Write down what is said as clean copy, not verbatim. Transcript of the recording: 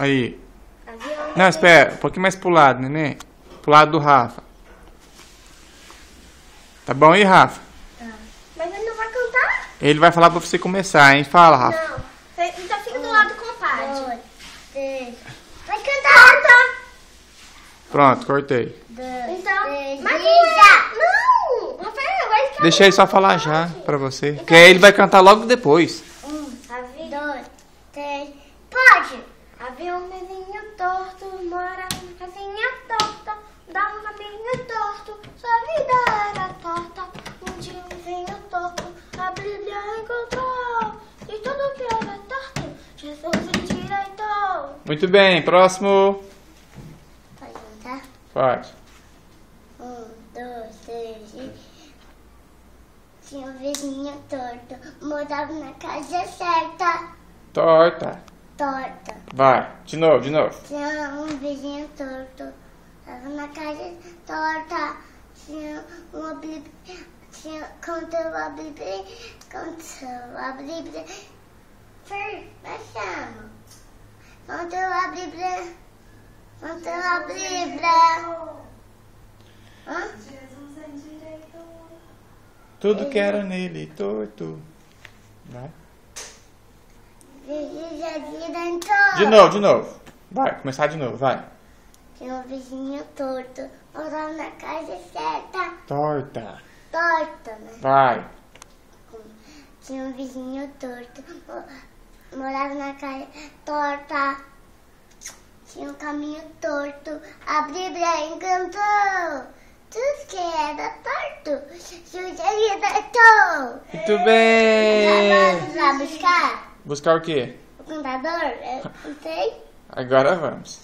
Aí. Avião. Não, espera. Um pouquinho mais pro lado, neném. Pro lado do Rafa. Tá bom aí, Rafa? Tá. Mas ele não vai cantar? Ele vai falar pra você começar, hein? Fala, Rafa. Não. Então fica do lado do compadre. 2, 3. Vai cantar! Tá. Pronto, cortei. Então, mas Lisa. não! Rafael, vai ficar... Deixa ele só falar já pra você. Porque aí ele vai cantar logo depois. 2, 3. Pode! Havia um vizinho torto, morava na casinha torta, dava um caminho torto, sua vida era torta. Um dia um vizinho torto, a Bíblia encontrou, e tudo que era torto, Jesus endireitou. Muito bem, próximo. Pode cantar? Pode. 1, 2, 3 e... Tinha um vizinho torto, morava na casa certa. Torta. Torta. Vai. De novo, de novo. Tinha um vizinho torto, estava na casa torta. Tinha uma Bíblia, contou a Bíblia, vai chama. Contou a Bíblia. Hã? Jesus endireitou. Tudo que era nele, torto. Vai. De novo. Vai, começar de novo, vai. Tinha um vizinho torto, morava na casa certa. Torta. Torta, né? Vai. Tinha um vizinho torto, morava na casa torta. Tinha um caminho torto, a Bíblia encantou. Tudo que era torto, Jesus endireitou. Muito bem. Vamos lá buscar Buscar o quê? o contador? Eu não sei. Agora vamos.